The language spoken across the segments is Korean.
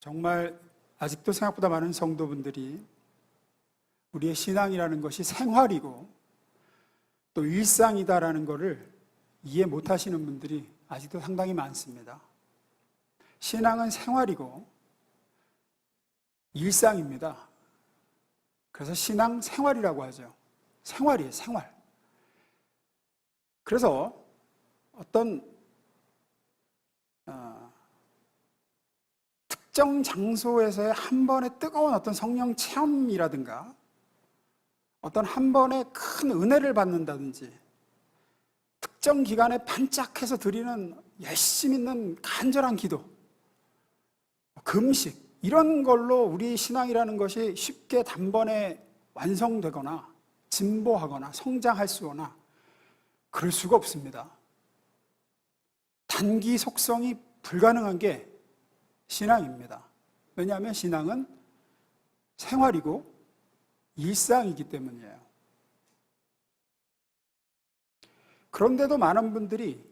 정말 아직도 생각보다 많은 성도분들이 우리의 신앙이라는 것이 생활이고 또 일상이다라는 것을 이해 못하시는 분들이 아직도 상당히 많습니다. 신앙은 생활이고 일상입니다. 그래서 신앙 생활이라고 하죠. 생활이에요, 생활. 그래서 어떤 특정 장소에서의 한 번의 뜨거운 어떤 성령 체험이라든가 어떤 한 번의 큰 은혜를 받는다든지 특정 기간에 반짝해서 드리는 열심 있는 간절한 기도, 금식 이런 걸로 우리 신앙이라는 것이 쉽게 단번에 완성되거나 진보하거나 성장할 수거나 그럴 수가 없습니다. 단기 속성이 불가능한 게 신앙입니다. 왜냐하면 신앙은 생활이고 일상이기 때문이에요. 그런데도 많은 분들이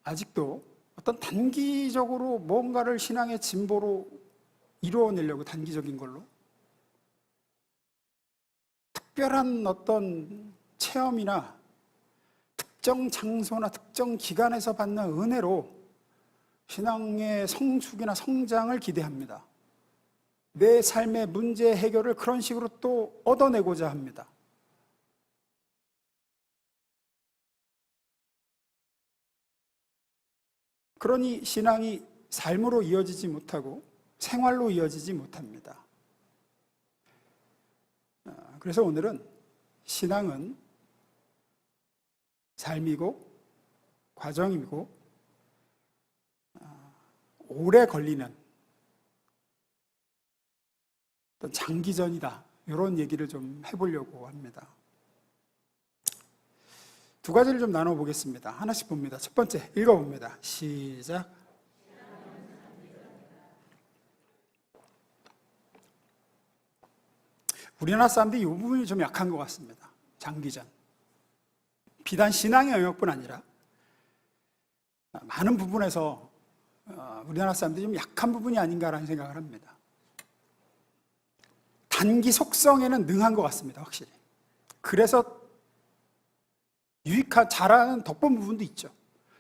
아직도 어떤 단기적으로 뭔가를 신앙의 진보로 이루어내려고 단기적인 걸로 특별한 어떤 체험이나 특정 장소나 특정 기간에서 받는 은혜로 신앙의 성숙이나 성장을 기대합니다. 내 삶의 문제 해결을 그런 식으로 또 얻어내고자 합니다. 그러니 신앙이 삶으로 이어지지 못하고 생활로 이어지지 못합니다. 그래서 오늘은 신앙은 삶이고 과정이고 오래 걸리는 어떤 장기전이다. 이런 얘기를 좀 해보려고 합니다. 두 가지를 좀 나눠보겠습니다. 하나씩 봅니다. 첫 번째, 읽어봅니다. 시작. 우리나라 사람들이 이 부분이 좀 약한 것 같습니다. 장기전. 비단 신앙의 영역뿐 아니라 많은 부분에서 우리나라 사람들이 좀 약한 부분이 아닌가라는 생각을 합니다. 단기 속성에는 능한 것 같습니다. 확실히. 그래서 잘하는 덕분 부분도 있죠.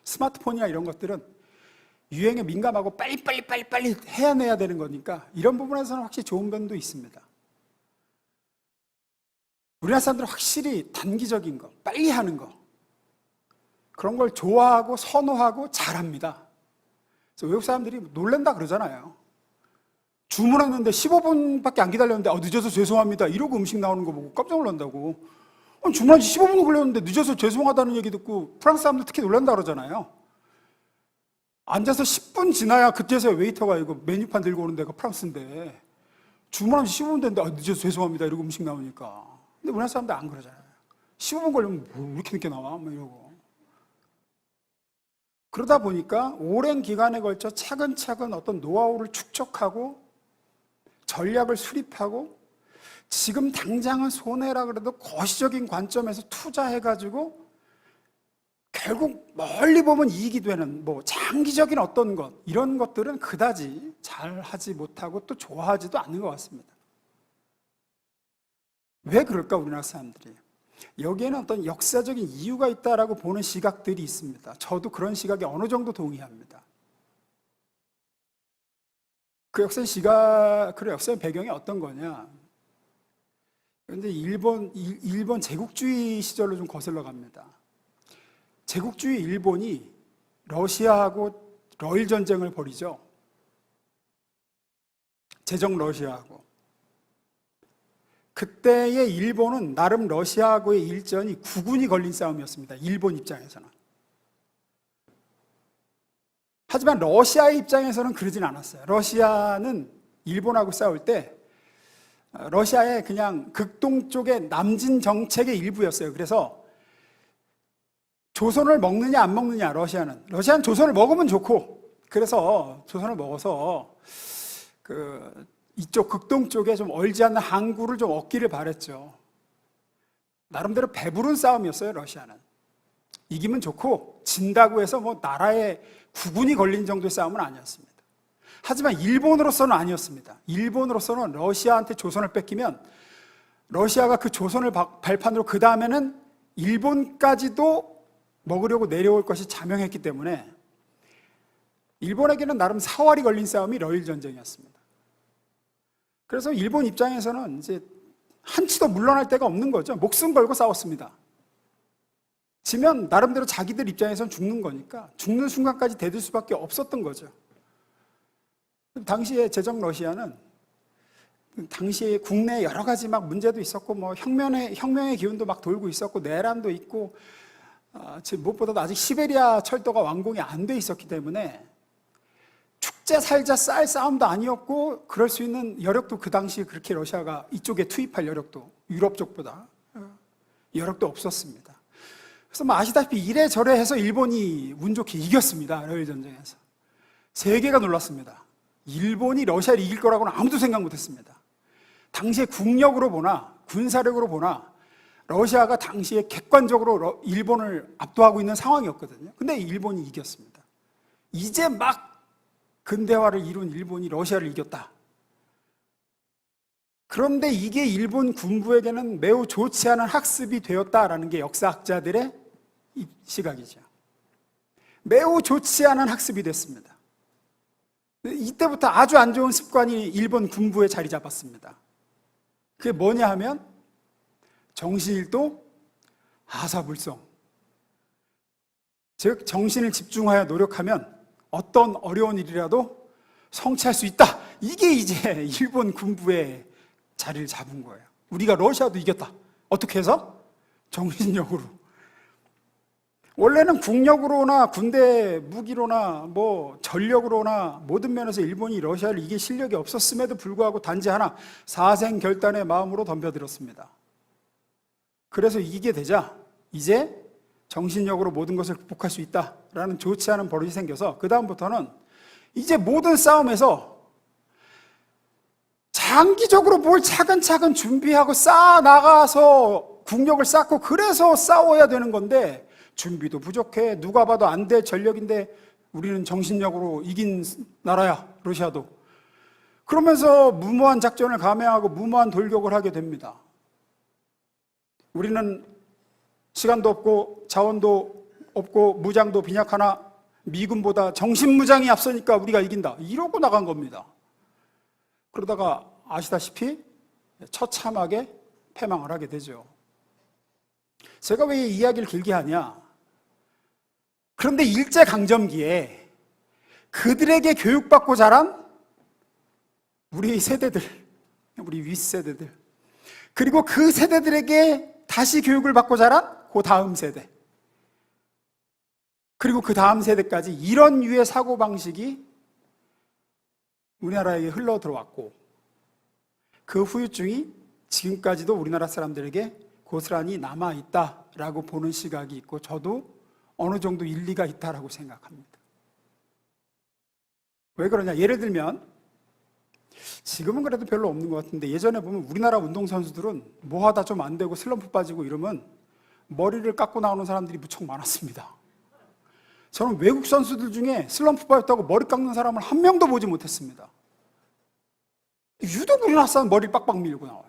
스마트폰이나 이런 것들은 유행에 민감하고 빨리 해내야 되는 거니까 이런 부분에서는 확실히 좋은 면도 있습니다. 우리나라 사람들은 확실히 단기적인 거, 빨리 하는 거 그런 걸 좋아하고 선호하고 잘합니다. 그래서 외국 사람들이 놀란다 그러잖아요. 주문했는데 15분밖에 안 기다렸는데 늦어서 죄송합니다 이러고 음식 나오는 거 보고 깜짝 놀란다고. 주문한 지 15분 걸렸는데 늦어서 죄송하다는 얘기 듣고 프랑스 사람들 특히 놀란다 그러잖아요. 앉아서 10분 지나야 그때서야 웨이터가 이거 메뉴판 들고 오는 데가 프랑스인데 주문한 지 15분 됐는데 늦어서 죄송합니다 이러고 음식 나오니까. 근데 우리나라 사람들 안 그러잖아요. 15분 걸리면 뭐 이렇게 늦게 나와? 뭐 이러고. 그러다 보니까 오랜 기간에 걸쳐 차근차근 어떤 노하우를 축적하고 전략을 수립하고 지금 당장은 손해라 그래도 거시적인 관점에서 투자해가지고 결국 멀리 보면 이익이 되는 장기적인 어떤 것 이런 것들은 그다지 잘하지 못하고 또 좋아하지도 않는 것 같습니다. 왜 그럴까 우리나라 사람들이? 여기에는 어떤 역사적인 이유가 있다라고 보는 시각들이 있습니다. 저도 그런 시각에 어느 정도 동의합니다. 그 역사의 배경이 어떤 거냐? 그런데 일본 제국주의 시절로 좀 거슬러 갑니다. 제국주의 일본이 러시아하고 러일 전쟁을 벌이죠. 제정 러시아하고. 그때의 일본은 나름 러시아하고의 일전이 9군이 걸린 싸움이었습니다. 일본 입장에서는. 하지만 러시아의 입장에서는 그러진 않았어요. 러시아는 일본하고 싸울 때 러시아의 그냥 극동쪽의 남진 정책의 일부였어요. 그래서 조선을 먹느냐 안 먹느냐 러시아는 조선을 먹으면 좋고 그래서 조선을 먹어서 이쪽 극동 쪽에 좀 얼지 않는 항구를 좀 얻기를 바랬죠. 나름대로 배부른 싸움이었어요. 러시아는 이기면 좋고 진다고 해서 나라의 구군이 걸린 정도의 싸움은 아니었습니다. 하지만 일본으로서는 아니었습니다. 일본으로서는 러시아한테 조선을 뺏기면 러시아가 그 조선을 발판으로 그 다음에는 일본까지도 먹으려고 내려올 것이 자명했기 때문에 일본에게는 나름 사활이 걸린 싸움이 러일 전쟁이었습니다. 그래서 일본 입장에서는 이제 한치도 물러날 데가 없는 거죠. 목숨 걸고 싸웠습니다. 지면 나름대로 자기들 입장에서는 죽는 거니까 죽는 순간까지 대들 수밖에 없었던 거죠. 당시에 제정 러시아는 당시에 국내에 여러 가지 막 문제도 있었고 뭐 혁명의 기운도 막 돌고 있었고 내란도 있고 무엇보다도 아직 시베리아 철도가 완공이 안 돼 있었기 때문에 축제 살자 쌀 싸움도 아니었고 그럴 수 있는 여력도 그 당시에 그렇게 러시아가 이쪽에 투입할 여력도 유럽 쪽보다 여력도 없었습니다. 그래서 뭐 아시다시피 이래저래 해서 일본이 운 좋게 이겼습니다. 러일 전쟁에서. 세계가 놀랐습니다. 일본이 러시아를 이길 거라고는 아무도 생각 못했습니다. 당시에 국력으로 보나 군사력으로 보나 러시아가 당시에 객관적으로 일본을 압도하고 있는 상황이었거든요. 근데 일본이 이겼습니다. 이제 막 근대화를 이룬 일본이 러시아를 이겼다. 그런데 이게 일본 군부에게는 매우 좋지 않은 학습이 되었다라는 게 역사학자들의 시각이죠. 매우 좋지 않은 학습이 됐습니다. 이때부터 아주 안 좋은 습관이 일본 군부에 자리 잡았습니다. 그게 뭐냐 하면 정신일도 하사불성. 즉 정신을 집중하여 노력하면 어떤 어려운 일이라도 성취할 수 있다. 이게 이제 일본 군부의 자리를 잡은 거예요. 우리가 러시아도 이겼다. 어떻게 해서? 정신력으로. 원래는 국력으로나 군대 무기로나 뭐 전력으로나 모든 면에서 일본이 러시아를 이길 실력이 없었음에도 불구하고 단지 하나 사생결단의 마음으로 덤벼들었습니다. 그래서 이기게 되자 이제 정신력으로 모든 것을 극복할 수 있다라는 좋지 않은 버릇이 생겨서 그 다음부터는 이제 모든 싸움에서 장기적으로 뭘 차근차근 준비하고 쌓아나가서 국력을 쌓고 그래서 싸워야 되는 건데 준비도 부족해. 누가 봐도 안 될 전력인데 우리는 정신력으로 이긴 나라야, 러시아도. 그러면서 무모한 작전을 감행하고 무모한 돌격을 하게 됩니다. 우리는 시간도 없고 자원도 없고 무장도 빈약하나 미군보다 정신무장이 앞서니까 우리가 이긴다. 이러고 나간 겁니다. 그러다가 아시다시피 처참하게 패망을 하게 되죠. 제가 왜 이 이야기를 길게 하냐? 그런데 일제강점기에 그들에게 교육받고 자란 우리 세대들, 우리 윗세대들, 그리고 그 세대들에게 다시 교육을 받고 자란 그 다음 세대, 그리고 그 다음 세대까지 이런 유의 사고방식이 우리나라에 흘러 들어왔고 그 후유증이 지금까지도 우리나라 사람들에게 고스란히 남아있다라고 보는 시각이 있고 저도 어느 정도 일리가 있다라고 생각합니다. 왜 그러냐? 예를 들면 지금은 그래도 별로 없는 것 같은데 예전에 보면 우리나라 운동선수들은 뭐하다 좀 안 되고 슬럼프 빠지고 이러면 머리를 깎고 나오는 사람들이 무척 많았습니다. 저는 외국 선수들 중에 슬럼프 빠졌다고 머리 깎는 사람을 한 명도 보지 못했습니다. 유독 우리나라 사람 머리를 빡빡 밀고 나와요.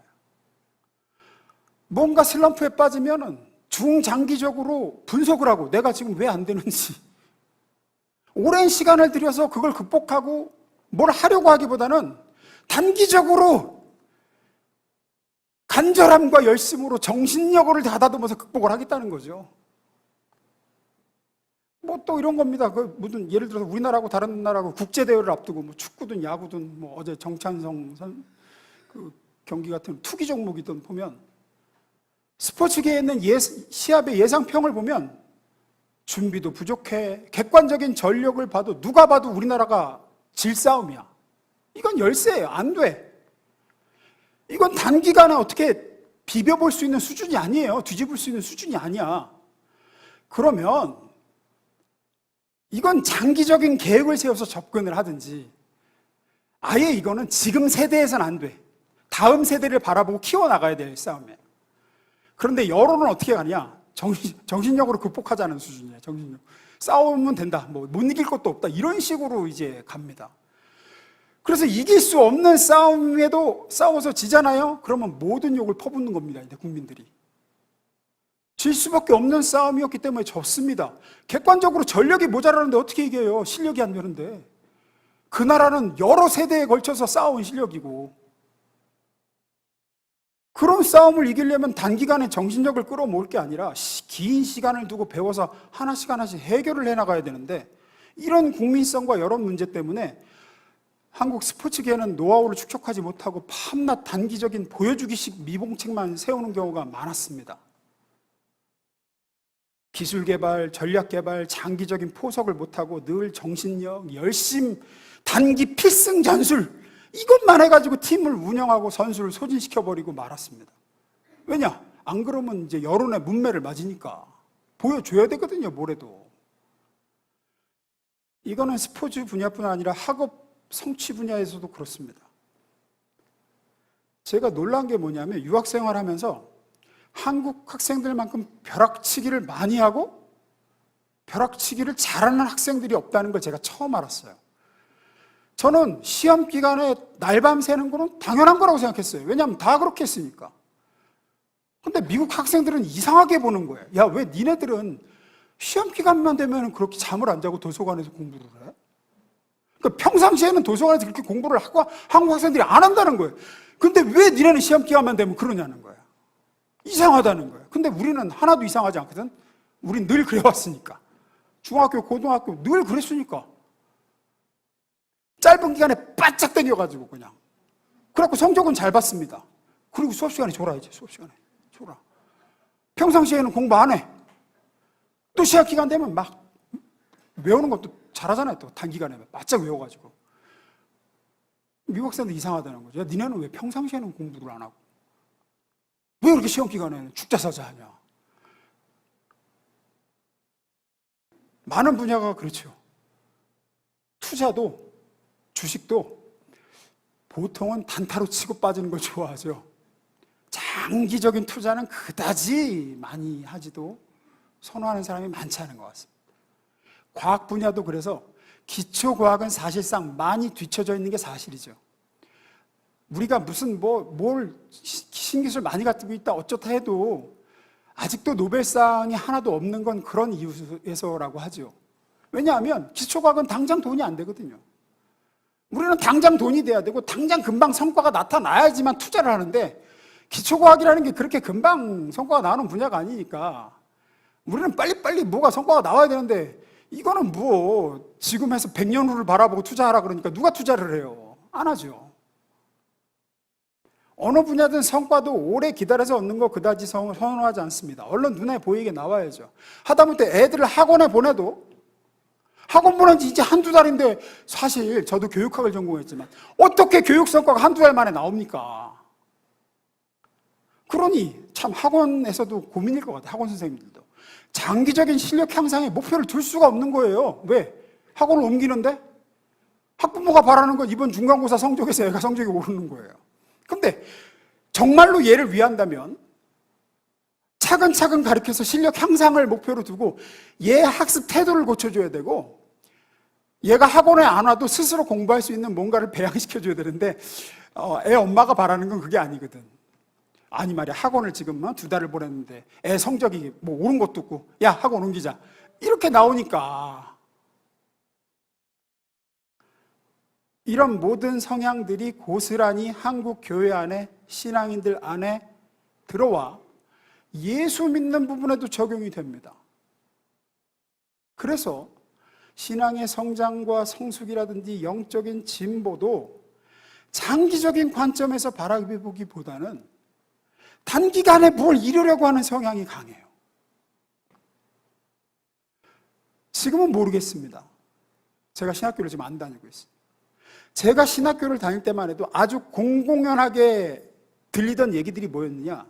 뭔가 슬럼프에 빠지면은 중장기적으로 분석을 하고 내가 지금 왜 안 되는지 오랜 시간을 들여서 그걸 극복하고 뭘 하려고 하기보다는 단기적으로 간절함과 열심으로 정신력을 가다듬어서 극복을 하겠다는 거죠. 뭐 또 이런 겁니다. 무슨 예를 들어서 우리나라하고 다른 나라하고 국제 대회를 앞두고 뭐 축구든 야구든 뭐 어제 정찬성 그 경기 같은 투기 종목이든 보면 스포츠계에 있는 시합의 예상평을 보면 준비도 부족해. 객관적인 전력을 봐도 누가 봐도 우리나라가 질 싸움이야. 이건 열세예요. 안 돼. 이건 단기간에 어떻게 비벼볼 수 있는 수준이 아니에요. 뒤집을 수 있는 수준이 아니야. 그러면 이건 장기적인 계획을 세워서 접근을 하든지 아예 이거는 지금 세대에서는 안 돼. 다음 세대를 바라보고 키워나가야 될 싸움이에요. 그런데 여론은 어떻게 가냐? 정신력으로 극복하자는 수준이에요. 정신력. 싸우면 된다. 뭐 못 이길 것도 없다. 이런 식으로 이제 갑니다. 그래서 이길 수 없는 싸움에도 싸워서 지잖아요? 그러면 모든 욕을 퍼붓는 겁니다, 이제 국민들이. 질 수밖에 없는 싸움이었기 때문에 졌습니다. 객관적으로 전력이 모자라는데 어떻게 이겨요? 실력이 안 되는데. 그 나라는 여러 세대에 걸쳐서 쌓아온 실력이고, 그런 싸움을 이기려면 단기간에 정신력을 끌어모을 게 아니라 긴 시간을 두고 배워서 하나씩 하나씩 해결을 해나가야 되는데, 이런 국민성과 여론 문제 때문에 한국 스포츠계는 노하우를 축적하지 못하고 밤낮 단기적인 보여주기식 미봉책만 세우는 경우가 많았습니다. 기술 개발, 전략 개발, 장기적인 포석을 못하고 늘 정신력, 열심, 단기 필승 전술, 이것만 해가지고 팀을 운영하고 선수를 소진시켜버리고 말았습니다. 왜냐? 안 그러면 이제 여론의 문매를 맞으니까 보여줘야 되거든요, 뭐래도. 이거는 스포츠 분야뿐 아니라 학업 성취 분야에서도 그렇습니다. 제가 놀란 게 뭐냐면, 유학생활 하면서 한국 학생들만큼 벼락치기를 많이 하고 벼락치기를 잘하는 학생들이 없다는 걸 제가 처음 알았어요. 저는 시험 기간에 날밤 새는 거는 당연한 거라고 생각했어요. 왜냐하면 다 그렇게 했으니까. 근데 미국 학생들은 이상하게 보는 거예요. 야, 왜 니네들은 시험 기간만 되면 그렇게 잠을 안 자고 도서관에서 공부를 해? 그러니까 평상시에는 도서관에서 그렇게 공부를 하고 한국 학생들이 안 한다는 거예요. 근데 왜 니네는 시험 기간만 되면 그러냐는 거예요. 이상하다는 거예요. 근데 우리는 하나도 이상하지 않거든. 우린 늘 그래왔으니까. 중학교, 고등학교 늘 그랬으니까. 짧은 기간에 바짝 당겨가지고 그냥. 그래갖고 성적은 잘 받습니다. 그리고 수업 시간에 졸아야지. 수업 시간에 졸아. 평상시에는 공부 안 해. 또 시합 기간 되면 막 외우는 것도 잘하잖아요. 또 단기간에 바짝 외워가지고. 미국 학생들 이상하다는 거죠. 야, 니네는 왜 평상시에는 공부를 안 하고 왜 그렇게 시험 기간에는 죽자사자 하냐. 많은 분야가 그렇죠. 투자도, 주식도 보통은 단타로 치고 빠지는 걸 좋아하죠. 장기적인 투자는 그다지 많이 하지도 선호하는 사람이 많지 않은 것 같습니다. 과학 분야도 그래서 기초과학은 사실상 많이 뒤처져 있는 게 사실이죠. 우리가 무슨 뭘 신기술 많이 가지고 있다 어쩌다 해도 아직도 노벨상이 하나도 없는 건 그런 이유에서라고 하죠. 왜냐하면 기초과학은 당장 돈이 안 되거든요. 우리는 당장 돈이 돼야 되고 당장 금방 성과가 나타나야지만 투자를 하는데, 기초과학이라는 게 그렇게 금방 성과가 나오는 분야가 아니니까 우리는 빨리빨리 뭐가 성과가 나와야 되는데, 이거는 뭐 지금 해서 100년 후를 바라보고 투자하라 그러니까 누가 투자를 해요? 안 하죠. 어느 분야든 성과도 오래 기다려서 얻는 거 그다지 선호하지 않습니다. 얼른 눈에 보이게 나와야죠. 하다못해 애들을 학원에 보내도, 학원 보낸 지 이제 한두 달인데, 사실 저도 교육학을 전공했지만 어떻게 교육 성과가 한두 달 만에 나옵니까? 그러니 참 학원에서도 고민일 것 같아요. 학원 선생님들도 장기적인 실력 향상에 목표를 둘 수가 없는 거예요. 왜? 학원을 옮기는데 학부모가 바라는 건 이번 중간고사 성적에서 애가 성적이 오르는 거예요. 근데 정말로 얘를 위한다면 차근차근 가르쳐서 실력 향상을 목표로 두고 얘 학습 태도를 고쳐줘야 되고, 얘가 학원에 안 와도 스스로 공부할 수 있는 뭔가를 배양시켜줘야 되는데, 애 엄마가 바라는 건 그게 아니거든. 아니 말이야, 학원을 지금 2달을 보냈는데 애 성적이 뭐 오른 것도 없고, 야 학원 옮기자 이렇게 나오니까, 이런 모든 성향들이 고스란히 한국 교회 안에, 신앙인들 안에 들어와 예수 믿는 부분에도 적용이 됩니다. 그래서 신앙의 성장과 성숙이라든지 영적인 진보도 장기적인 관점에서 바라보기보다는 단기간에 뭘 이루려고 하는 성향이 강해요. 지금은 모르겠습니다. 제가 신학교를 지금 안 다니고 있어요. 제가 신학교를 다닐 때만 해도 아주 공공연하게 들리던 얘기들이 뭐였느냐,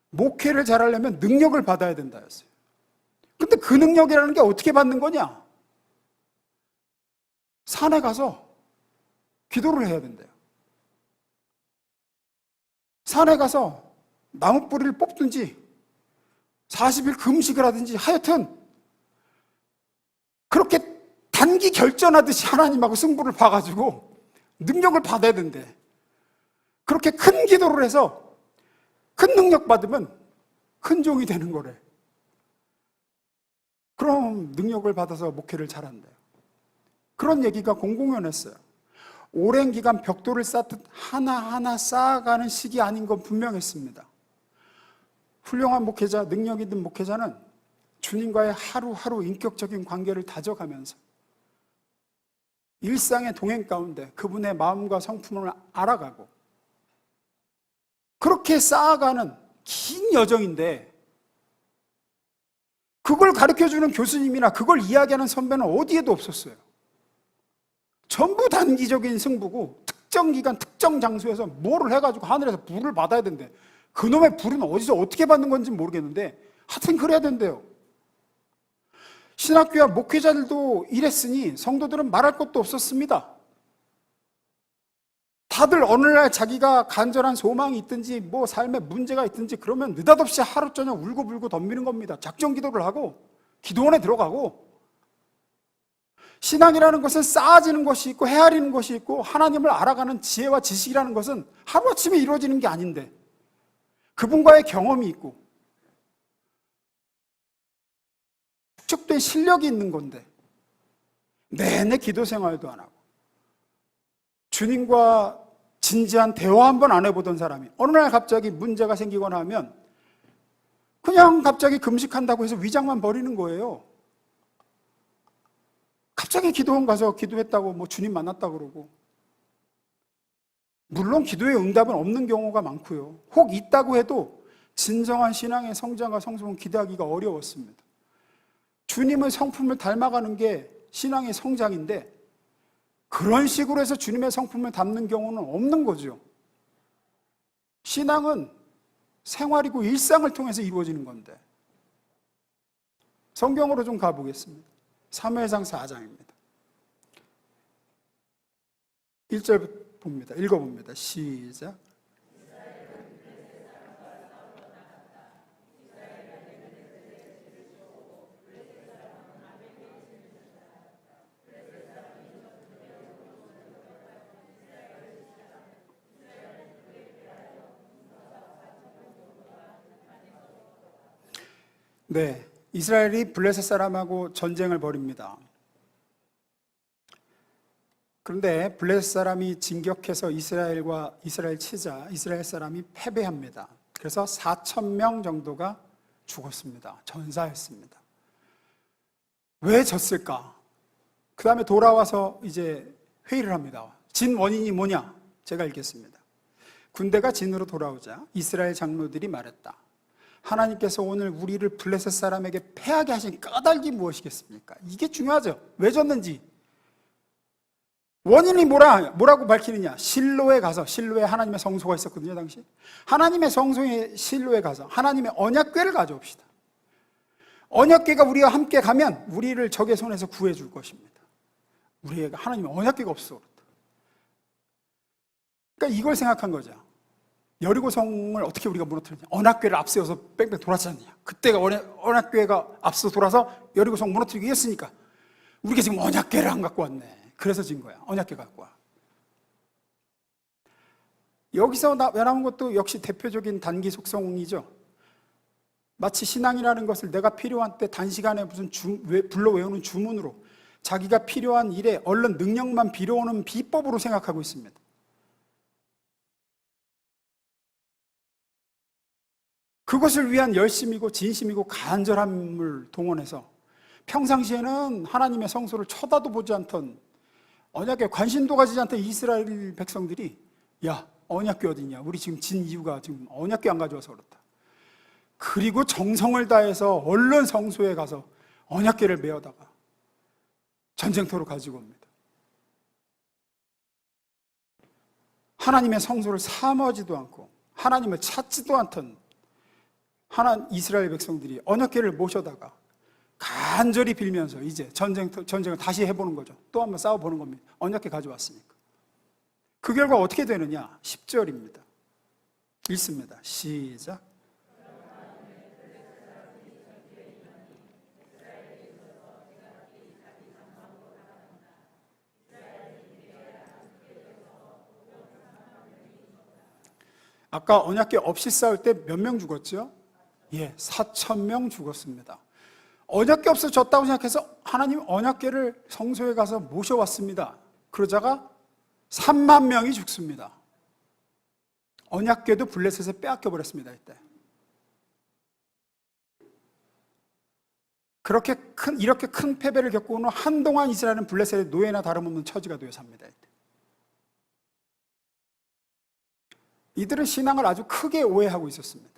목회를 잘하려면 능력을 받아야 된다였어요. 근데 그 능력이라는 게 어떻게 받는 거냐? 산에 가서 기도를 해야 된대요. 산에 가서 나무 뿌리를 뽑든지 40일 금식을 하든지, 하여튼 그렇게 단기 결전하듯이 하나님하고 승부를 봐가지고 능력을 받아야 된대. 그렇게 큰 기도를 해서 큰 능력 받으면 큰 종이 되는 거래. 그럼 능력을 받아서 목회를 잘한대요. 그런 얘기가 공공연했어요. 오랜 기간 벽돌을 쌓듯 하나하나 쌓아가는 시기 아닌 건 분명했습니다. 훌륭한 목회자, 능력 있는 목회자는 주님과의 하루하루 인격적인 관계를 다져가면서 일상의 동행 가운데 그분의 마음과 성품을 알아가고 그렇게 쌓아가는 긴 여정인데, 그걸 가르쳐주는 교수님이나 그걸 이야기하는 선배는 어디에도 없었어요. 전부 단기적인 승부고 특정 기간 특정 장소에서 뭐를 해가지고 하늘에서 불을 받아야 된대. 그놈의 불은 어디서 어떻게 받는 건지 모르겠는데 하여튼 그래야 된대요. 신학교와 목회자들도 이랬으니 성도들은 말할 것도 없었습니다. 다들 어느 날 자기가 간절한 소망이 있든지 뭐 삶에 문제가 있든지 그러면 느닷없이 하루 저녁 울고불고 덤비는 겁니다. 작정 기도를 하고 기도원에 들어가고. 신앙이라는 것은 쌓아지는 것이 있고 헤아리는 것이 있고 하나님을 알아가는 지혜와 지식이라는 것은 하루아침에 이루어지는 게 아닌데 그분과의 경험이 있고 축적된 실력이 있는 건데 내내 기도 생활도 안 하고 주님과 진지한 대화 한 번 안 해보던 사람이 어느 날 갑자기 문제가 생기거나 하면 그냥 갑자기 금식한다고 해서 위장만 버리는 거예요. 갑자기 기도원 가서 기도했다고 뭐 주님 만났다고 그러고. 물론 기도의 응답은 없는 경우가 많고요. 혹 있다고 해도 진정한 신앙의 성장과 성숙은 기대하기가 어려웠습니다. 주님의 성품을 닮아가는 게 신앙의 성장인데 그런 식으로 해서 주님의 성품을 담는 경우는 없는 거죠. 신앙은 생활이고 일상을 통해서 이루어지는 건데. 성경으로 좀 가보겠습니다. 사무엘상 4장입니다. 1절 봅니다. 읽어봅니다. 시작. 네, 이스라엘이 블레셋 사람하고 전쟁을 벌입니다. 그런데 블레셋 사람이 진격해서 이스라엘 치자 이스라엘 사람이 패배합니다. 그래서 4,000명 정도가 죽었습니다. 전사했습니다. 왜 졌을까? 그 다음에 돌아와서 이제 회의를 합니다. 진 원인이 뭐냐? 제가 읽겠습니다. 군대가 진으로 돌아오자 이스라엘 장로들이 말했다. 하나님께서 오늘 우리를 블레셋 사람에게 패하게 하신 까닭이 무엇이겠습니까? 이게 중요하죠. 왜 졌는지. 원인이 뭐라고 밝히느냐? 실로에 가서, 실로에 하나님의 성소가 있었거든요, 당시. 하나님의 성소의 실로에 가서 하나님의 언약궤를 가져옵시다. 언약궤가 우리와 함께 가면 우리를 적의 손에서 구해줄 것입니다. 우리가 하나님의 언약궤가 없어 그렇다. 그러니까 이걸 생각한 거죠. 여리고성을 어떻게 우리가 무너뜨렸냐? 언약궤를 앞세워서 뺑뺑 돌았잖냐. 그때가 언약궤가 앞서 돌아서 여리고성 무너뜨리기 했으니까 우리가 지금 언약궤를 안 갖고 왔네. 그래서 진 거야. 언약궤 갖고 와. 여기서 나온 것도 역시 대표적인 단기 속성이죠. 마치 신앙이라는 것을 내가 필요한 때 단시간에 무슨 불러 외우는 주문으로 자기가 필요한 일에 얼른 능력만 빌어오는 비법으로 생각하고 있습니다. 그것을 위한 열심이고 진심이고 간절함을 동원해서 평상시에는 하나님의 성소를 쳐다도 보지 않던 언약궤 관심도 가지지 않던 이스라엘 백성들이 야 언약궤 어디냐? 우리 지금 진 이유가 지금 언약궤 안 가져와서 그렇다. 그리고 정성을 다해서 얼른 성소에 가서 언약궤를 메어다가 전쟁터로 가지고 옵니다. 하나님의 성소를 삼하지도 않고 하나님을 찾지도 않던 이스라엘 백성들이 언약궤를 모셔다가 간절히 빌면서 이제 전쟁을 다시 해보는 거죠. 또 한번 싸워보는 겁니다. 언약궤 가져왔으니까. 그 결과 어떻게 되느냐? 10절입니다. 읽습니다. 시작. 아까 언약궤 없이 싸울 때 몇 명 죽었죠? 예, 4,000명 죽었습니다. 언약궤 없어 졌다고 생각해서 하나님 언약궤를 성소에 가서 모셔왔습니다. 그러자가 3만 명이 죽습니다. 언약궤도 블레셋에 빼앗겨 버렸습니다. 이때. 이렇게 큰 패배를 겪고는 한동안 이스라엘은 블레셋의 노예나 다름없는 처지가 되어 삽니다. 이때. 이들은 신앙을 아주 크게 오해하고 있었습니다.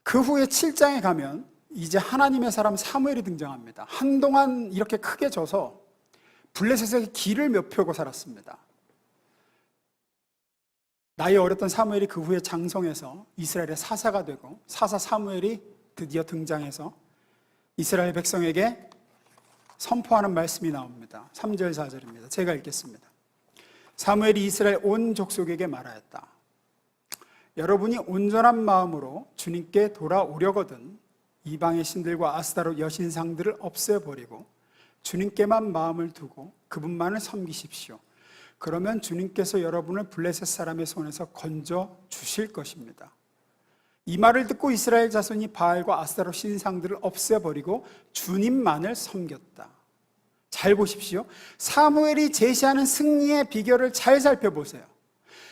그 후에 7장에 가면 이제 하나님의 사람 사무엘이 등장합니다. 한동안 이렇게 크게 져서 블레셋의 길을 몇 펴고 살았습니다. 나이 어렸던 사무엘이 그 후에 장성해서 이스라엘의 사사가 되고 사사 사무엘이 드디어 등장해서 이스라엘 백성에게 선포하는 말씀이 나옵니다. 3절 4절입니다. 제가 읽겠습니다. 사무엘이 이스라엘 온 족속에게 말하였다. 여러분이 온전한 마음으로 주님께 돌아오려거든 이방의 신들과 아스타롯 여신상들을 없애버리고 주님께만 마음을 두고 그분만을 섬기십시오. 그러면 주님께서 여러분을 블레셋 사람의 손에서 건져 주실 것입니다. 이 말을 듣고 이스라엘 자손이 바알과 아스타롯 신상들을 없애버리고 주님만을 섬겼다. 잘 보십시오. 사무엘이 제시하는 승리의 비결을 잘 살펴보세요.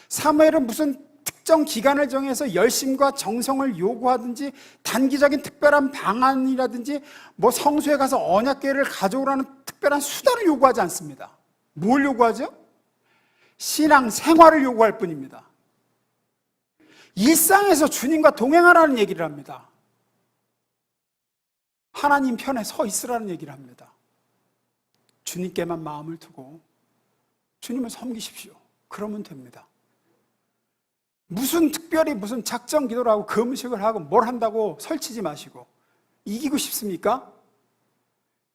사무엘은 무슨 특정 기간을 정해서 열심과 정성을 요구하든지 단기적인 특별한 방안이라든지 성소에 가서 언약궤를 가져오라는 특별한 수단을 요구하지 않습니다. 뭘 요구하죠? 신앙 생활을 요구할 뿐입니다. 일상에서 주님과 동행하라는 얘기를 합니다. 하나님 편에 서 있으라는 얘기를 합니다. 주님께만 마음을 두고 주님을 섬기십시오. 그러면 됩니다. 무슨 작정 기도를 하고 금식을 하고 뭘 한다고 설치지 마시고 이기고 싶습니까?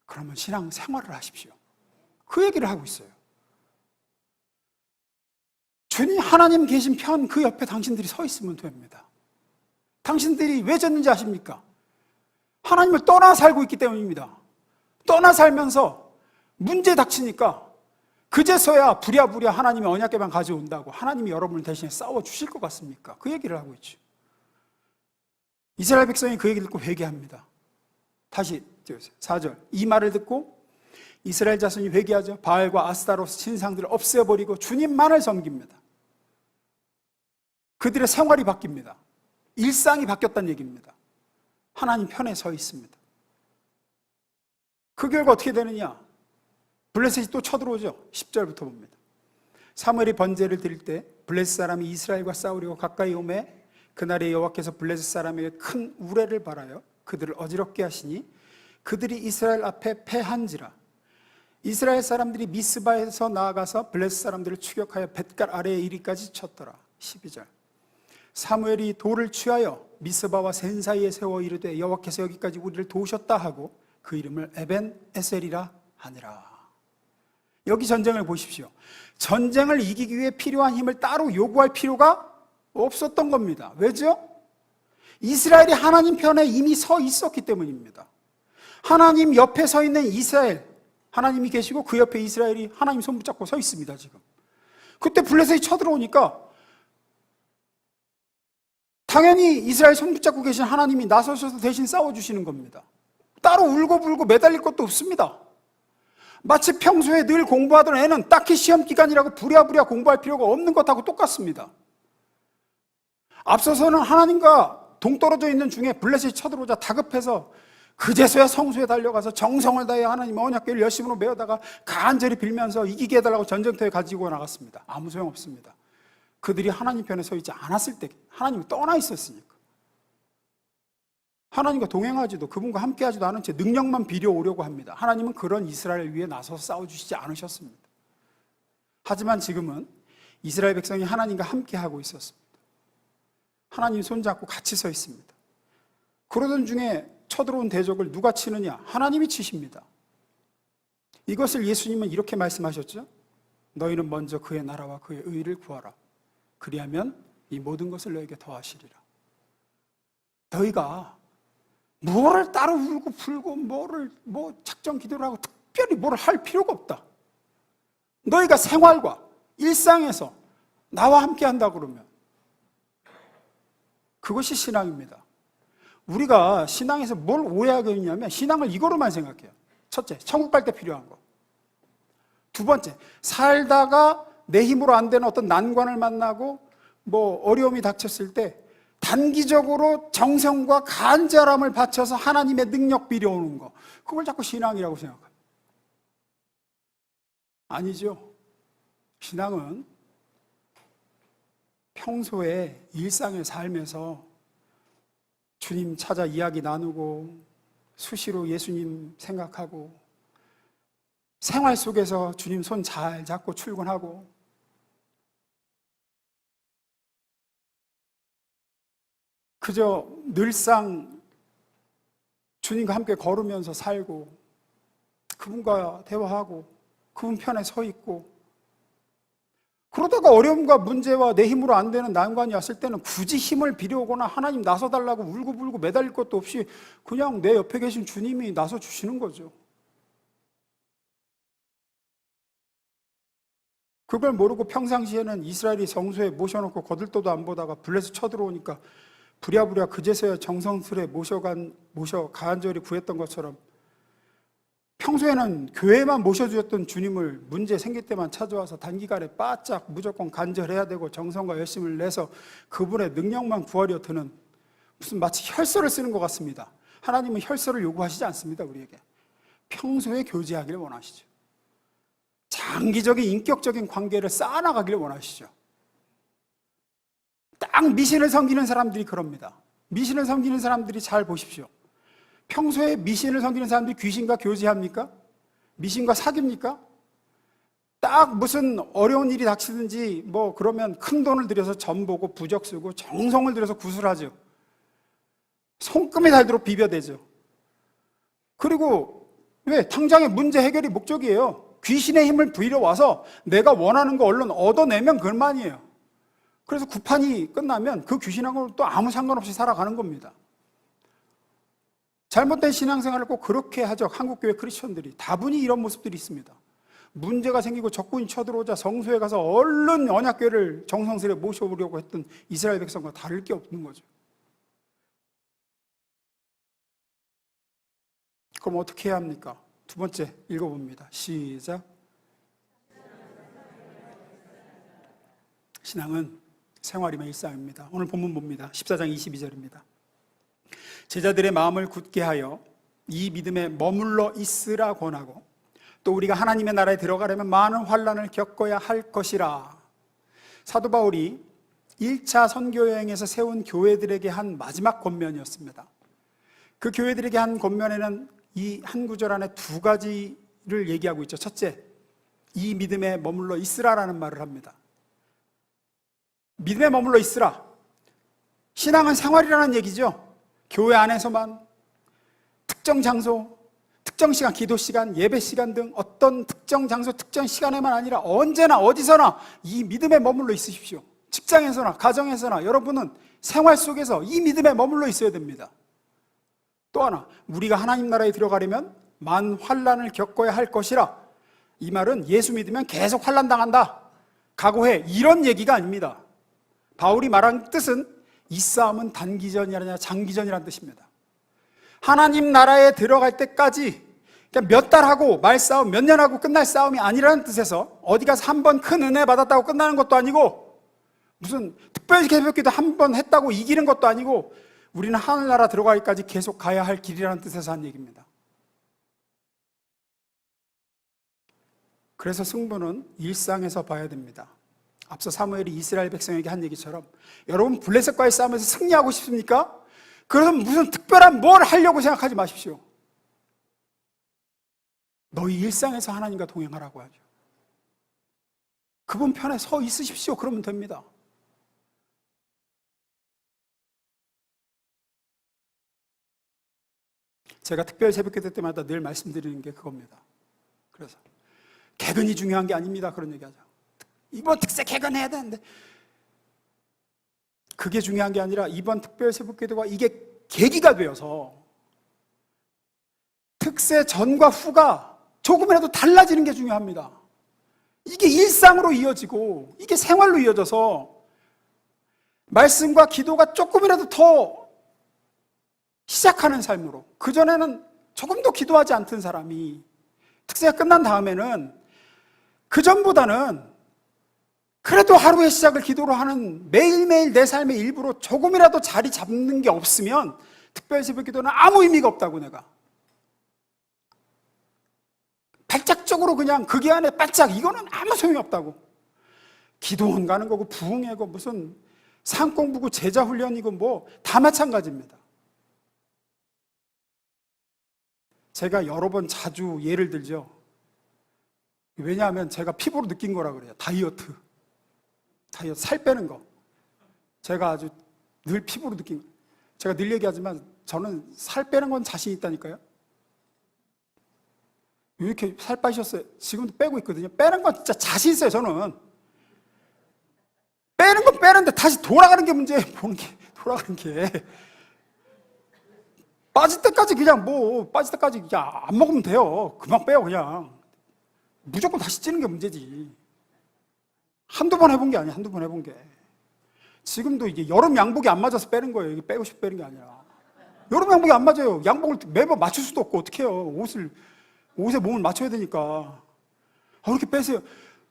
그러면 신앙 생활을 하십시오. 그 얘기를 하고 있어요. 주님 하나님 계신 편 그 옆에 당신들이 서 있으면 됩니다. 당신들이 왜 졌는지 아십니까? 하나님을 떠나 살고 있기 때문입니다. 떠나 살면서 문제 닥치니까 그제서야 부랴부랴 하나님의 언약궤만 가져온다고 하나님이 여러분을 대신에 싸워주실 것 같습니까? 그 얘기를 하고 있죠. 이스라엘 백성이 그 얘기를 듣고 회개합니다. 다시 4절 이 말을 듣고 이스라엘 자손이 회개하죠. 바알과 아스타롯 신상들을 없애버리고 주님만을 섬깁니다. 그들의 생활이 바뀝니다. 일상이 바뀌었다는 얘기입니다. 하나님 편에 서 있습니다. 그 결과 어떻게 되느냐? 블레셋이 또 쳐들어오죠. 10절부터 봅니다. 사무엘이 번제를 드릴 때 블레셋 사람이 이스라엘과 싸우려고 가까이 오매 그날에 여호와께서 블레셋 사람에게 큰 우레를 발하여 그들을 어지럽게 하시니 그들이 이스라엘 앞에 패한지라. 이스라엘 사람들이 미스바에서 나아가서 블레셋 사람들을 추격하여 뱃갈 아래에 이리까지 쳤더라. 12절 사무엘이 돌을 취하여 미스바와 센 사이에 세워 이르되 여호와께서 여기까지 우리를 도우셨다 하고 그 이름을 에벤 에셀이라 하니라. 여기 전쟁을 보십시오. 전쟁을 이기기 위해 필요한 힘을 따로 요구할 필요가 없었던 겁니다. 왜죠? 이스라엘이 하나님 편에 이미 서 있었기 때문입니다. 하나님 옆에 서 있는 이스라엘, 하나님이 계시고 그 옆에 이스라엘이 하나님 손 붙잡고 서 있습니다. 지금 그때 블레셋이 쳐들어오니까 당연히 이스라엘 손 붙잡고 계신 하나님이 나서셔서 대신 싸워주시는 겁니다. 따로 울고불고 매달릴 것도 없습니다. 마치 평소에 늘 공부하던 애는 딱히 시험 기간이라고 부랴부랴 공부할 필요가 없는 것하고 똑같습니다. 앞서서는 하나님과 동떨어져 있는 중에 블레셋이 쳐들어오자 다급해서 그제서야 성소에 달려가서 정성을 다해 하나님의 언약궤를 열심으로 메어다가 간절히 빌면서 이기게 해달라고 전쟁터에 가지고 나갔습니다. 아무 소용없습니다. 그들이 하나님 편에 서 있지 않았을 때 하나님이 떠나 있었으니까. 하나님과 동행하지도 그분과 함께하지도 않은 채 능력만 빌려오려고 합니다. 하나님은 그런 이스라엘 위에 나서서 싸워주시지 않으셨습니다. 하지만 지금은 이스라엘 백성이 하나님과 함께하고 있었습니다. 하나님 손잡고 같이 서 있습니다. 그러던 중에 쳐들어온 대적을 누가 치느냐? 하나님이 치십니다. 이것을 예수님은 이렇게 말씀하셨죠. 너희는 먼저 그의 나라와 그의 의를 구하라. 그리하면 이 모든 것을 너에게 더하시리라. 너희가 뭐를 따로 울고 불고 작정 기도를 하고 특별히 뭘 할 필요가 없다. 너희가 생활과 일상에서 나와 함께 한다 그러면 그것이 신앙입니다. 우리가 신앙에서 뭘 오해하게 있냐면 신앙을 이거로만 생각해요. 첫째, 천국 갈 때 필요한 거. 두 번째, 살다가 내 힘으로 안 되는 어떤 난관을 만나고 어려움이 닥쳤을 때 단기적으로 정성과 간절함을 바쳐서 하나님의 능력 빌어오는 거. 그걸 자꾸 신앙이라고 생각합니다. 아니죠. 신앙은 평소에 일상의 삶에서 주님 찾아 이야기 나누고 수시로 예수님 생각하고 생활 속에서 주님 손 잘 잡고 출근하고 그저 늘상 주님과 함께 걸으면서 살고 그분과 대화하고 그분 편에 서 있고 그러다가 어려움과 문제와 내 힘으로 안 되는 난관이 왔을 때는 굳이 힘을 빌어오거나 하나님 나서달라고 울고불고 매달릴 것도 없이 그냥 내 옆에 계신 주님이 나서주시는 거죠. 그걸 모르고 평상시에는 이스라엘이 성소에 모셔놓고 거들떠도 안 보다가 블레셋 쳐들어오니까 부랴부랴 그제서야 정성스레 모셔 간절히 구했던 것처럼 평소에는 교회만 모셔주셨던 주님을 문제 생길 때만 찾아와서 단기간에 바짝 무조건 간절해야 되고 정성과 열심을 내서 그분의 능력만 구하려 드는 무슨 마치 혈서를 쓰는 것 같습니다. 하나님은 혈서를 요구하시지 않습니다. 우리에게 평소에 교제하기를 원하시죠. 장기적인 인격적인 관계를 쌓아나가기를 원하시죠. 딱 미신을 섬기는 사람들이 그럽니다. 미신을 섬기는 사람들이 잘 보십시오. 평소에 미신을 섬기는 사람들이 귀신과 교제합니까? 미신과 사깁니까? 딱 무슨 어려운 일이 닥치든지 그러면 큰 돈을 들여서 점 보고 부적 쓰고 정성을 들여서 구술하죠. 손금에 닳도록 비벼대죠. 그리고 왜? 당장의 문제 해결이 목적이에요. 귀신의 힘을 빌어와서 내가 원하는 거 얼른 얻어내면 그만이에요. 그래서 구판이 끝나면 그 귀신하고는 또 아무 상관없이 살아가는 겁니다. 잘못된 신앙생활을 꼭 그렇게 하죠. 한국교회 크리스천들이 다분히 이런 모습들이 있습니다. 문제가 생기고 적군이 쳐들어오자 성소에 가서 얼른 언약궤를 정성스레 모셔보려고 했던 이스라엘 백성과 다를 게 없는 거죠. 그럼 어떻게 해야 합니까? 두 번째 읽어봅니다. 시작. 신앙은 생활이며 일상입니다. 오늘 본문 봅니다. 14장 22절입니다. 제자들의 마음을 굳게 하여 이 믿음에 머물러 있으라 권하고 또 우리가 하나님의 나라에 들어가려면 많은 환난을 겪어야 할 것이라. 사도 바울이 1차 선교 여행에서 세운 교회들에게 한 마지막 권면이었습니다. 그 교회들에게 한 권면에는 이 한 구절 안에 두 가지를 얘기하고 있죠. 첫째, 이 믿음에 머물러 있으라라는 말을 합니다. 믿음에 머물러 있으라. 신앙은 생활이라는 얘기죠. 교회 안에서만 특정 장소, 특정 시간, 기도 시간, 예배 시간 등 어떤 특정 장소, 특정 시간에만 아니라 언제나 어디서나 이 믿음에 머물러 있으십시오. 직장에서나 가정에서나 여러분은 생활 속에서 이 믿음에 머물러 있어야 됩니다. 또 하나, 우리가 하나님 나라에 들어가려면 만 환난을 겪어야 할 것이라. 이 말은 예수 믿으면 계속 환난 당한다, 각오해, 이런 얘기가 아닙니다. 바울이 말한 뜻은 이 싸움은 단기전이 아니라 장기전이라는 뜻입니다. 하나님 나라에 들어갈 때까지 몇 달 하고 말싸움, 몇 년 하고 끝날 싸움이 아니라는 뜻에서 어디 가서 한 번 큰 은혜 받았다고 끝나는 것도 아니고 무슨 특별 개벽기도 한 번 했다고 이기는 것도 아니고 우리는 하늘나라 들어가기까지 계속 가야 할 길이라는 뜻에서 한 얘기입니다. 그래서 승부는 일상에서 봐야 됩니다. 앞서 사무엘이 이스라엘 백성에게 한 얘기처럼 여러분 블레셋과의 싸움에서 승리하고 싶습니까? 그래서 무슨 특별한 뭘 하려고 생각하지 마십시오. 너희 일상에서 하나님과 동행하라고 하죠. 그분 편에 서 있으십시오. 그러면 됩니다. 제가 특별 새벽기도 때마다 늘 말씀드리는 게 그겁니다. 그래서 개근이 중요한 게 아닙니다. 그런 얘기하죠. 이번 특세 개근해야 되는데 그게 중요한 게 아니라 이번 특별 새벽기도가 이게 계기가 되어서 특세 전과 후가 조금이라도 달라지는 게 중요합니다. 이게 일상으로 이어지고 이게 생활로 이어져서 말씀과 기도가 조금이라도 더 시작하는 삶으로, 그전에는 조금도 기도하지 않던 사람이 특세가 끝난 다음에는 그전보다는 그래도 하루의 시작을 기도로 하는, 매일매일 내 삶의 일부로 조금이라도 자리 잡는 게 없으면 특별 새벽 기도는 아무 의미가 없다고. 내가 발작적으로 그냥 거기 안에 바짝, 이거는 아무 소용이 없다고. 기도원 가는 거고 부흥회고 무슨 상공부고 제자훈련이고 뭐 다 마찬가지입니다. 제가 여러 번 자주 예를 들죠. 왜냐하면 제가 피부로 느낀 거라 그래요. 다이어트, 살 빼는 거. 제가 아주 늘 피부로 느낀 거. 제가 늘 얘기하지만 저는 살 빼는 건 자신 있다니까요. 왜 이렇게 살 빠셨어요? 지금도 빼고 있거든요. 빼는 건 진짜 자신 있어요. 저는 빼는 건 빼는데 다시 돌아가는 게 문제예요. 보는 게, 돌아가는 게. 빠질 때까지 그냥 빠질 때까지 그냥 안 먹으면 돼요. 그만 빼요. 그냥 무조건 다시 찌는 게 문제지. 한두 번 해본 게 아니야. 한두 번 해본 게. 지금도 이게 여름 양복이 안 맞아서 빼는 거예요. 이게 빼고 싶어 빼는 게 아니라. 여름 양복이 안 맞아요. 양복을 매번 맞출 수도 없고 어떻게 해요. 옷에 몸을 맞춰야 되니까. 이렇게 빼세요.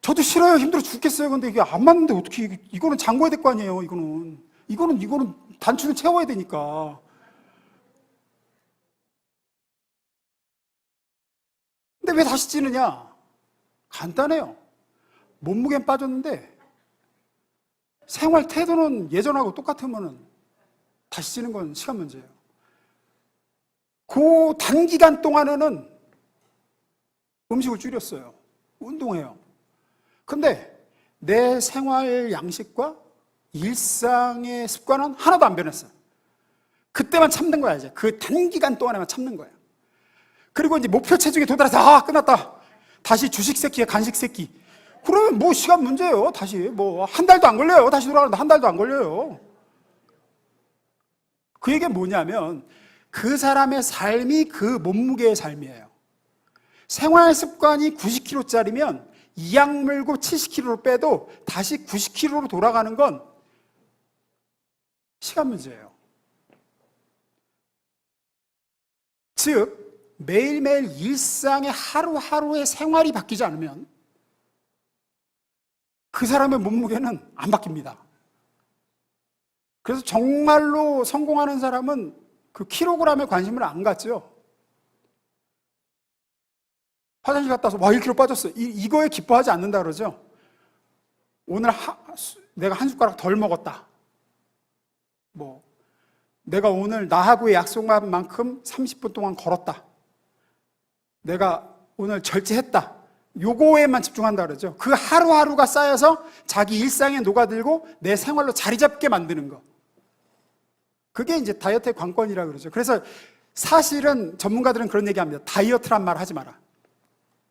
저도 싫어요. 힘들어 죽겠어요. 근데 이게 안 맞는데 어떻게, 이거는 잠궈야 될 거 아니에요. 이거는 단추를 채워야 되니까. 근데 왜 다시 찌느냐? 간단해요. 몸무게는 빠졌는데 생활 태도는 예전하고 똑같으면 다시 찌는 건 시간 문제예요. 그 단기간 동안에는 음식을 줄였어요. 운동해요. 근데 내 생활 양식과 일상의 습관은 하나도 안 변했어요. 그때만 참는 거야. 이제 그 단기간 동안에만 참는 거야. 그리고 이제 목표 체중에 도달해서 끝났다. 다시 주식 새끼에 간식 새끼. 그러면 뭐 시간 문제예요. 다시 뭐 한 달도 안 걸려요. 다시 돌아가는데 한 달도 안 걸려요. 그 얘기는 뭐냐면 그 사람의 삶이 그 몸무게의 삶이에요. 생활 습관이 90kg짜리면 이악 물고 70kg로 빼도 다시 90kg로 돌아가는 건 시간 문제예요. 즉 매일매일 일상의 하루하루의 생활이 바뀌지 않으면 그 사람의 몸무게는 안 바뀝니다. 그래서 정말로 성공하는 사람은 그 킬로그램에 관심을 안 갖죠. 화장실 갔다 와서 1kg 빠졌어요. 이거에 기뻐하지 않는다 그러죠. 오늘 내가 한 숟가락 덜 먹었다. 내가 오늘 나하고의 약속한 만큼 30분 동안 걸었다. 내가 오늘 절제했다. 요거에만 집중한다 그러죠. 그 하루하루가 쌓여서 자기 일상에 녹아들고 내 생활로 자리 잡게 만드는 거. 그게 이제 다이어트의 관건이라 그러죠. 그래서 사실은 전문가들은 그런 얘기합니다. 다이어트란 말 하지 마라.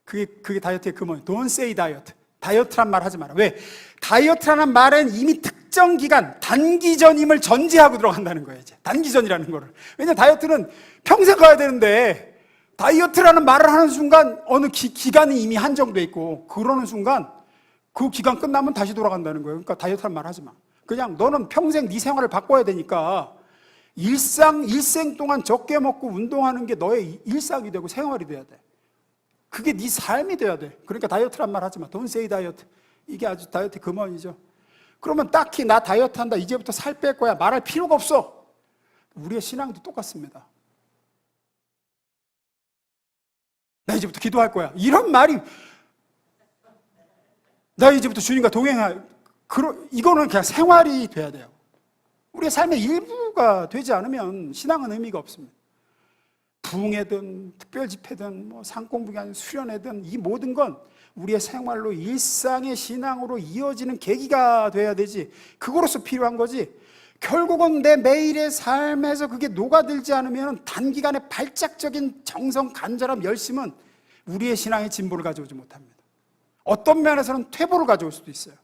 그게 다이어트의 근원이에요. Don't say diet. 다이어트란 말 하지 마라. 왜? 다이어트라는 말은 이미 특정 기간, 단기전임을 전제하고 들어간다는 거예요. 이제 단기전이라는 거를. 왜냐면 다이어트는 평생 가야 되는데 다이어트라는 말을 하는 순간 어느 기간이 이미 한정돼 있고 그러는 순간 그 기간 끝나면 다시 돌아간다는 거예요. 그러니까 다이어트라는 말 하지 마. 그냥 너는 평생 네 생활을 바꿔야 되니까 일생 동안 적게 먹고 운동하는 게 너의 일상이 되고 생활이 돼야 돼. 그게 네 삶이 돼야 돼. 그러니까 다이어트란 말 하지 마. Don't say diet. 이게 아주 다이어트 근원이죠. 그러면 딱히 나 다이어트 한다, 이제부터 살 뺄 거야 말할 필요가 없어. 우리의 신앙도 똑같습니다. 나 이제부터 기도할 거야. 이런 말이, 나 이제부터 주님과 동행할, 이거는 그냥 생활이 돼야 돼요. 우리의 삶의 일부가 되지 않으면 신앙은 의미가 없습니다. 부흥회든 특별 집회든 상공부관 수련회든 이 모든 건 우리의 생활로 일상의 신앙으로 이어지는 계기가 돼야 되지, 그거로서 필요한 거지. 결국은 내 매일의 삶에서 그게 녹아들지 않으면 단기간에 발작적인 정성, 간절함, 열심은 우리의 신앙의 진보를 가져오지 못합니다. 어떤 면에서는 퇴보를 가져올 수도 있어요.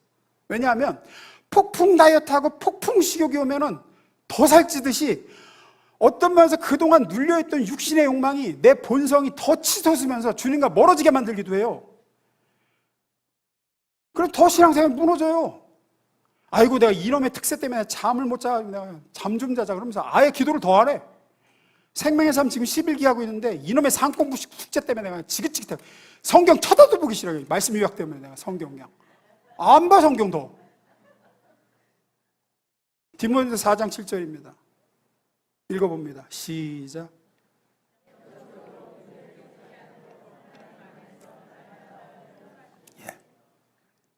왜냐하면 폭풍 다이어트하고 폭풍 식욕이 오면은 더 살찌듯이 어떤 면에서 그동안 눌려있던 육신의 욕망이 내 본성이 더 치솟으면서 주님과 멀어지게 만들기도 해요. 그래서 더 신앙생활이 무너져요. 아이고, 내가 이놈의 특세 때문에 잠을 못 자, 내가 잠 좀 자자 그러면서 아예 기도를 더 하래. 생명의 삶 지금 11기 하고 있는데 이놈의 상공부 숙제 때문에 내가 지긋지긋해. 성경 쳐다도 보기 싫어요. 말씀 요약 때문에 내가 성경 그냥 안 봐, 성경 더. 디모데전서 4장 7절입니다. 읽어봅니다. 시작. 예,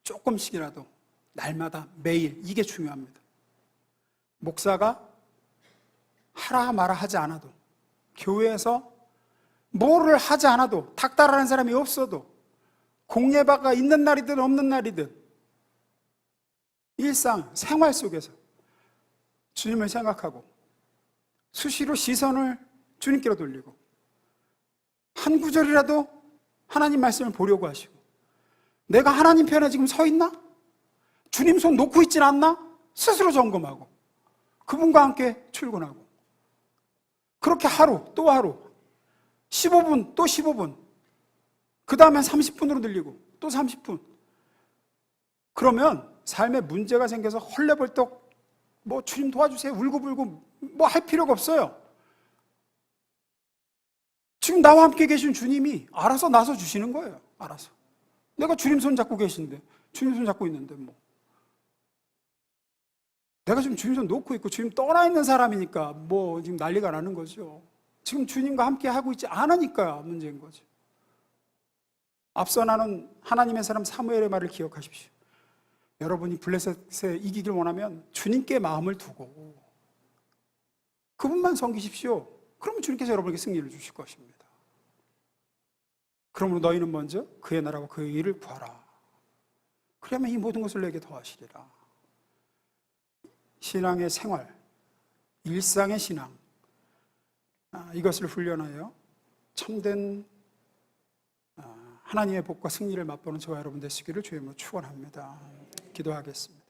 조금씩이라도 날마다 매일, 이게 중요합니다. 목사가 하라 마라 하지 않아도, 교회에서 뭐를 하지 않아도, 닥달하는 사람이 없어도, 공예바가 있는 날이든 없는 날이든 일상, 생활 속에서 주님을 생각하고 수시로 시선을 주님께로 돌리고 한 구절이라도 하나님 말씀을 보려고 하시고, 내가 하나님 편에 지금 서 있나? 주님 손 놓고 있진 않나? 스스로 점검하고 그분과 함께 출근하고, 그렇게 하루 또 하루, 15분 또 15분, 그 다음엔 30분으로 늘리고 또 30분. 그러면 삶에 문제가 생겨서 헐레벌떡 뭐 주님 도와주세요 울고불고 뭐 할 필요가 없어요. 지금 나와 함께 계신 주님이 알아서 나서 주시는 거예요. 알아서. 내가 주님 손 잡고 계신데, 주님 손 잡고 있는데 뭐 내가 지금 주님 손 놓고 있고 주님 떠나 있는 사람이니까 뭐 지금 난리가 나는 거죠. 지금 주님과 함께 하고 있지 않으니까 문제인 거죠. 앞서 나는 하나님의 사람 사무엘의 말을 기억하십시오. 여러분이 블레셋에 이기길 원하면 주님께 마음을 두고 그분만 섬기십시오. 그러면 주님께서 여러분에게 승리를 주실 것입니다. 그러므로 너희는 먼저 그의 나라와 그의 일을 구하라. 그러면 이 모든 것을 내게 더하시리라. 신앙의 생활, 일상의 신앙, 이것을 훈련하여 참된 하나님의 복과 승리를 맛보는 저와 여러분 되시기를 주의 이름으로 축원합니다. 기도하겠습니다.